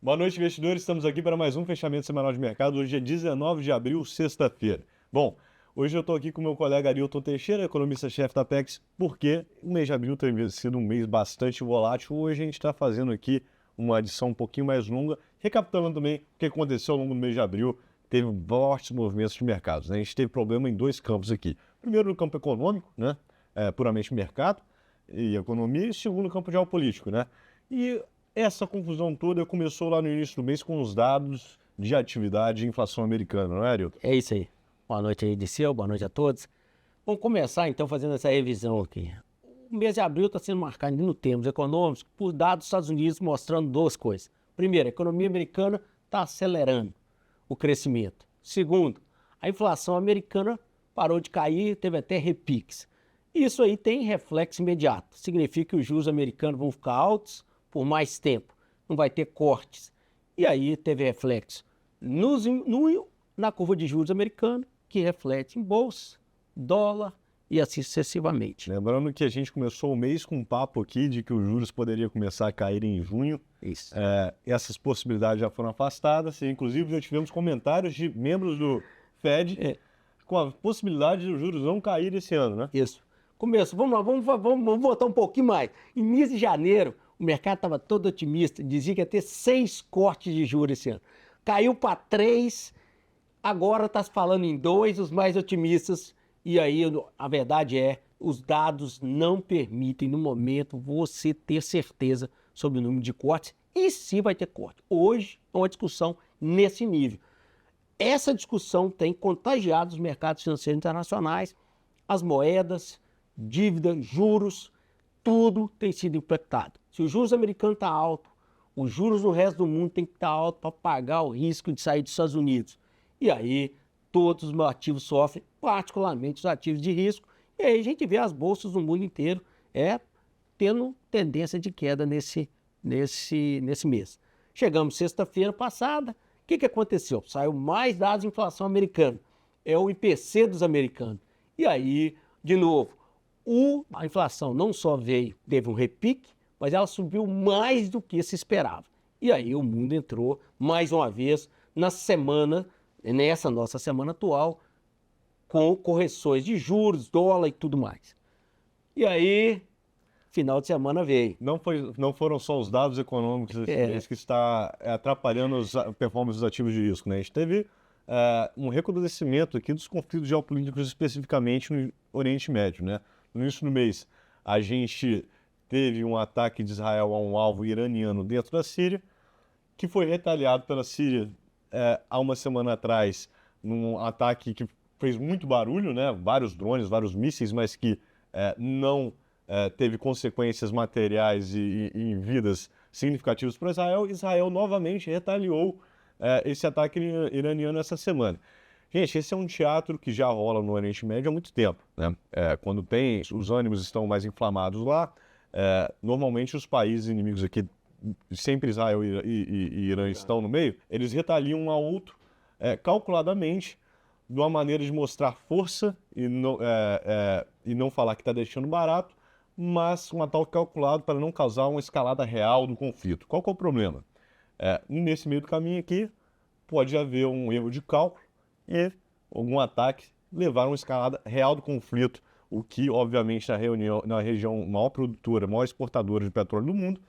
Boa noite, investidores. Estamos aqui para mais um fechamento semanal de mercado. Hoje é 19 de abril, sexta-feira. Bom, hoje eu estou aqui com meu colega Arilton Teixeira, economista-chefe da Apex, porque o mês de abril tem sido um mês bastante volátil. Hoje a gente está fazendo aqui uma edição um pouquinho mais longa, recapitulando também o que aconteceu ao longo do mês de abril. Teve fortes movimentos de mercados, né? A gente teve problema em dois campos aqui. Primeiro, no campo econômico, né? Puramente mercado e economia, e segundo, no campo geopolítico, né? E essa confusão toda começou lá no início do mês com os dados de atividade e inflação americana, não é, Arilton? É isso aí. Boa noite aí, Diceu. Boa noite a todos. Vamos começar então fazendo essa revisão aqui. O mês de abril está sendo marcado no termos econômicos por dados dos Estados Unidos mostrando duas coisas. Primeiro, a economia americana está acelerando o crescimento. Segundo, a inflação americana parou de cair, teve até repiques. Isso aí tem reflexo imediato. Significa que os juros americanos vão ficar altos por mais tempo. Não vai ter cortes. E aí teve reflexo na curva de juros americana, que reflete em bolsa, dólar e assim sucessivamente. Lembrando que a gente começou o mês com um papo aqui de que os juros poderiam começar a cair em junho. Isso. Essas possibilidades já foram afastadas e, inclusive, já tivemos comentários de membros do Fed com a possibilidade de os juros não cair esse ano, né? Isso. Começo, vamos lá, vamos voltar um pouquinho mais. Início de janeiro, o mercado estava todo otimista, dizia que ia ter 6 cortes de juros esse ano. Caiu para 3, agora está se falando em 2, os mais otimistas. E aí, a verdade é, os dados não permitem, no momento, você ter certeza sobre o número de cortes e se vai ter corte. Hoje é uma discussão nesse nível. Essa discussão tem contagiado os mercados financeiros internacionais, as moedas, dívida, juros, tudo tem sido impactado. Se o juros americano está alto, os juros no resto do mundo tem que estar alto para pagar o risco de sair dos Estados Unidos. E aí todos os ativos sofrem, particularmente os ativos de risco, e aí a gente vê as bolsas no mundo inteiro tendo tendência de queda nesse mês. Chegamos sexta-feira passada, o que aconteceu? Saiu mais dados de inflação americana, é o IPC dos americanos. E aí, de novo, a inflação não só teve um repique, mas ela subiu mais do que se esperava. E aí o mundo entrou, mais uma vez, nessa nossa semana atual, com correções de juros, dólar e tudo mais. E aí, final de semana veio. Não foram só os dados econômicos que está atrapalhando a performance dos ativos de risco, né? A gente teve um recrudescimento aqui dos conflitos geopolíticos, especificamente no Oriente Médio, né? No início do mês, a gente teve um ataque de Israel a um alvo iraniano dentro da Síria, que foi retaliado pela Síria há uma semana atrás, num ataque que fez muito barulho, né? Vários drones, vários mísseis, mas que não teve consequências materiais e em vidas significativas para Israel. Israel novamente retaliou esse ataque iraniano essa semana. Gente, esse é um teatro que já rola no Oriente Médio há muito tempo, né? Quando os ânimos estão mais inflamados lá, normalmente os países inimigos aqui, sempre Israel e Irã estão no meio, eles retaliam um ao outro calculadamente, de uma maneira de mostrar força e não falar que está deixando barato, mas um ataque calculado para não causar uma escalada real do conflito. Qual que é o problema? Nesse meio do caminho aqui, pode haver um erro de cálculo e algum ataque levar a uma escalada real do conflito, o que, obviamente, na região maior produtora, maior exportadora de petróleo do mundo,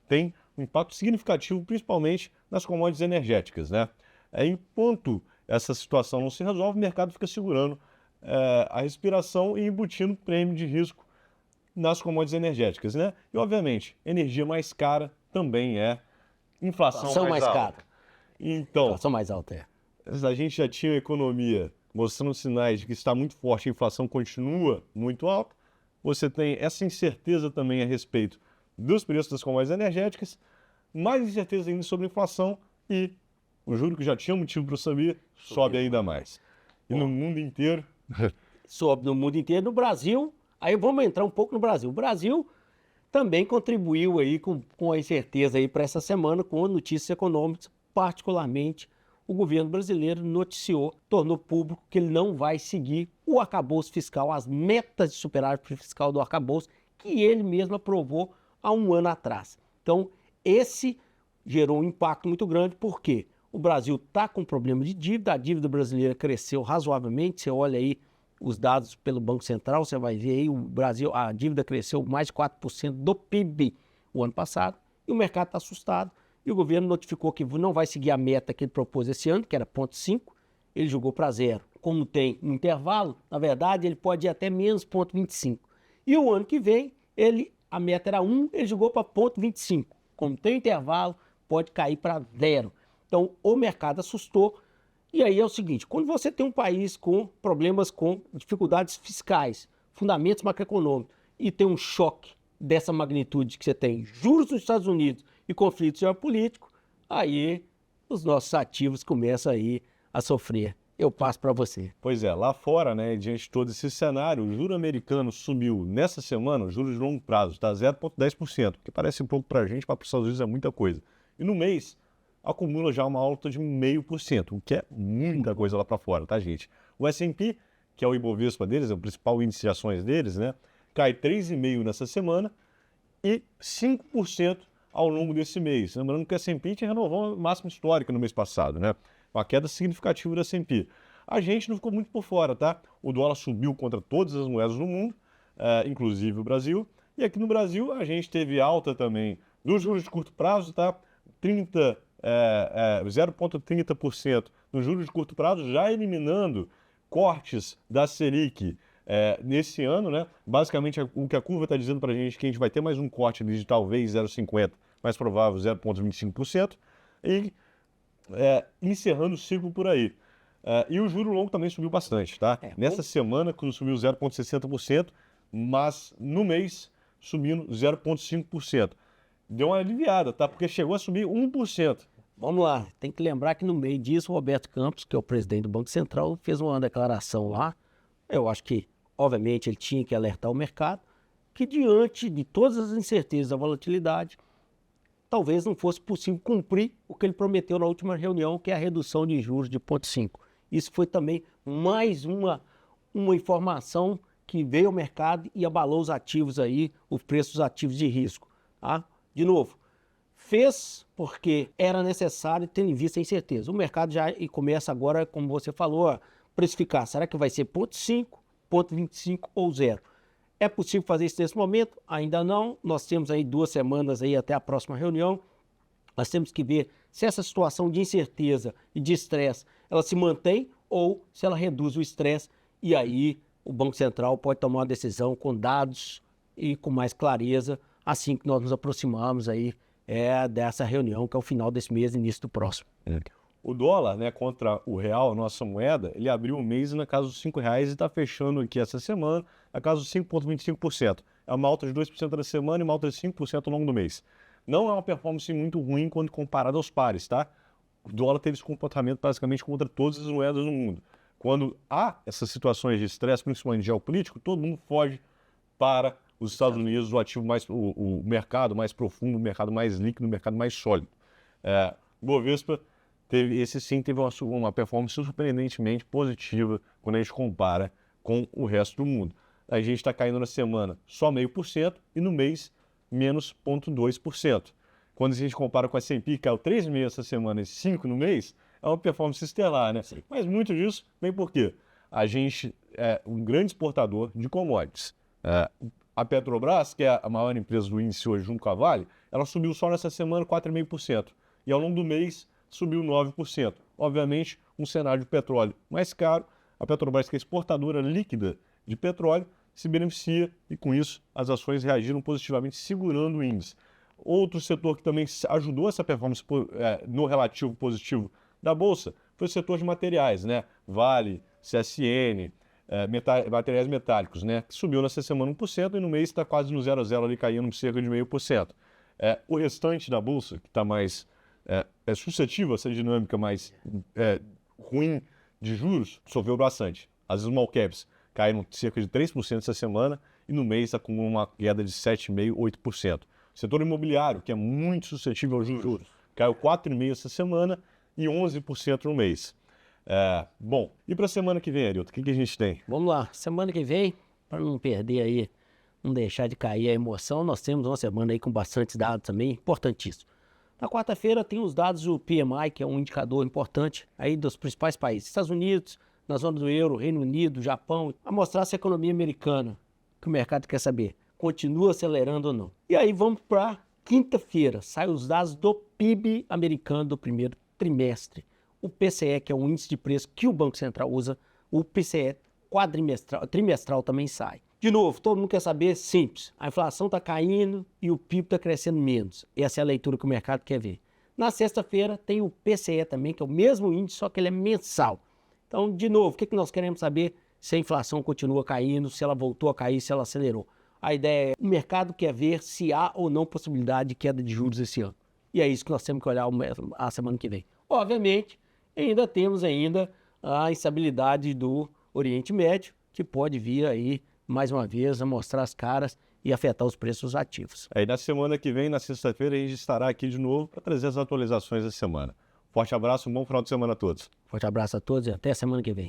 tem um impacto significativo, principalmente nas commodities energéticas, né? Enquanto essa situação não se resolve, o mercado fica segurando a respiração e embutindo prêmio de risco nas commodities energéticas, né? E, obviamente, energia mais cara também é inflação mais alta. Cara. Então, inflação mais alta, a gente já tinha a economia mostrando sinais de que está muito forte, a inflação continua muito alta. Você tem essa incerteza também a respeito dos preços das commodities energéticas, mais incerteza ainda sobre a inflação e o juro que já tinha motivo para subir, sobe ainda mais. E no mundo inteiro... Sobe no mundo inteiro. No Brasil, aí vamos entrar um pouco no Brasil. O Brasil também contribuiu aí com a incerteza aí para essa semana com notícias econômicas, particularmente o governo brasileiro tornou público que ele não vai seguir o arcabouço fiscal, as metas de superávit fiscal do arcabouço, que ele mesmo aprovou há um ano atrás. Então, esse gerou um impacto muito grande, porque o Brasil está com problema de dívida, a dívida brasileira cresceu razoavelmente, você olha aí os dados pelo Banco Central, você vai ver aí o Brasil, a dívida cresceu mais de 4% do PIB o ano passado, e o mercado está assustado, e o governo notificou que não vai seguir a meta que ele propôs esse ano, que era 0,5, ele jogou para zero. Como tem um intervalo, na verdade, ele pode ir até menos 0,25. E o ano que vem, a meta era 1, ele jogou para 0,25. Como tem intervalo, pode cair para zero. Então, o mercado assustou. E aí é o seguinte, quando você tem um país com problemas, com dificuldades fiscais, fundamentos macroeconômicos, e tem um choque dessa magnitude que você tem juros nos Estados Unidos e conflito geopolítico, aí os nossos ativos começam aí a sofrer. Eu passo para você. Pois é, lá fora, né, diante de todo esse cenário, o juro americano subiu nessa semana, o juros de longo prazo, está 0,10%, que parece um pouco para a gente, mas para os Estados Unidos é muita coisa. E no mês, acumula já uma alta de 0,5%, o que é muita coisa lá para fora, tá, gente? O S&P, que é o Ibovespa deles, é o principal índice de ações deles, né, cai 3,5% nessa semana e 5% ao longo desse mês. Lembrando que o S&P tinha renovado a máxima histórica no mês passado, né? Uma queda significativa do S&P. A gente não ficou muito por fora, tá? O dólar subiu contra todas as moedas do mundo, inclusive o Brasil. E aqui no Brasil a gente teve alta também dos juros de curto prazo, tá? 0,30% nos juros de curto prazo, já eliminando cortes da Selic nesse ano, né? Basicamente o que a curva está dizendo para a gente é que a gente vai ter mais um corte de talvez 0,50%, mais provável 0,25%. E encerrando o ciclo por aí. E o juro longo também subiu bastante, tá? Nessa semana, quando subiu 0,60%, mas no mês subindo 0,5%. Deu uma aliviada, tá? Porque chegou a subir 1%. Vamos lá, tem que lembrar que no meio disso, o Roberto Campos, que é o presidente do Banco Central, fez uma declaração lá. Eu acho que, obviamente, ele tinha que alertar o mercado, que diante de todas as incertezas da volatilidade, talvez não fosse possível cumprir o que ele prometeu na última reunião, que é a redução de juros de 0,5. Isso foi também mais uma informação que veio ao mercado e abalou os ativos aí, os preços dos ativos de risco. Tá? De novo, fez porque era necessário, tendo em vista a incerteza. O mercado já começa agora, como você falou, a precificar. Será que vai ser 0,5, 0,25 ou 0? É possível fazer isso nesse momento? Ainda não. Nós temos aí 2 semanas aí até a próxima reunião. Nós temos que ver se essa situação de incerteza e de estresse, ela se mantém ou se ela reduz o estresse. E aí o Banco Central pode tomar uma decisão com dados e com mais clareza assim que nós nos aproximamos aí dessa reunião, que é o final desse mês e início do próximo. O dólar, né, contra o real, a nossa moeda, ele abriu o mês na casa dos R$5 e está fechando aqui essa semana na casa dos 5,25%. É uma alta de 2% na semana e uma alta de 5% ao longo do mês. Não é uma performance muito ruim quando comparado aos pares, tá? O dólar teve esse comportamento basicamente contra todas as moedas do mundo. Quando há essas situações de estresse, principalmente geopolítico, todo mundo foge para os Estados Unidos, o ativo mais, o mercado mais profundo, o mercado mais líquido, o mercado mais sólido. O Bovespa teve uma performance surpreendentemente positiva quando a gente compara com o resto do mundo. A gente está caindo na semana só 0,5% e no mês menos 0,2%. Quando a gente compara com a S&P, que caiu 3,5% essa semana e 5% no mês, é uma performance estelar, né? Sim. Mas muito disso vem por quê? A gente é um grande exportador de commodities. A Petrobras, que é a maior empresa do índice hoje junto com a Vale, ela subiu só nessa semana 4,5%. E ao longo do mês subiu 9%. Obviamente, um cenário de petróleo mais caro, a Petrobras, que é exportadora líquida de petróleo, se beneficia e com isso as ações reagiram positivamente, segurando o índice. Outro setor que também ajudou essa performance no relativo positivo da Bolsa foi o setor de materiais, né? Vale, CSN, materiais metálicos, né? Que subiu nessa semana 1% e no mês está quase no 0 a 0 ali, caindo cerca de 0,5%. O restante da Bolsa, que está mais suscetível a essa dinâmica mais ruim de juros, sofreu bastante. As small caps caíram cerca de 3% essa semana e no mês está com uma queda de 7,5%, 8%. O setor imobiliário, que é muito suscetível aos juros, caiu 4,5% essa semana e 11% no mês. Bom, e para a semana que vem, Arilton, o que a gente tem? Vamos lá, semana que vem, para não perder aí, não deixar de cair a emoção, nós temos uma semana aí com bastante dados também, importantíssimo. Na quarta-feira tem os dados do PMI, que é um indicador importante aí dos principais países. Estados Unidos, na zona do euro, Reino Unido, Japão, a mostrar se a economia americana, que o mercado quer saber, continua acelerando ou não. E aí vamos para quinta-feira, saem os dados do PIB americano do primeiro trimestre. O PCE, que é o índice de preço que o Banco Central usa, o PCE trimestral também sai. De novo, todo mundo quer saber, simples, a inflação está caindo e o PIB está crescendo menos. Essa é a leitura que o mercado quer ver. Na sexta-feira tem o PCE também, que é o mesmo índice, só que ele é mensal. Então, de novo, o que nós queremos saber? Se a inflação continua caindo, se ela voltou a cair, se ela acelerou. A ideia é, o mercado quer ver se há ou não possibilidade de queda de juros esse ano. E é isso que nós temos que olhar a semana que vem. Obviamente, ainda temos a instabilidade do Oriente Médio, que pode vir aí, mais uma vez, a mostrar as caras e afetar os preços ativos. Aí na semana que vem, na sexta-feira, a gente estará aqui de novo para trazer as atualizações da semana. Forte abraço, um bom final de semana a todos. Forte abraço a todos e até a semana que vem.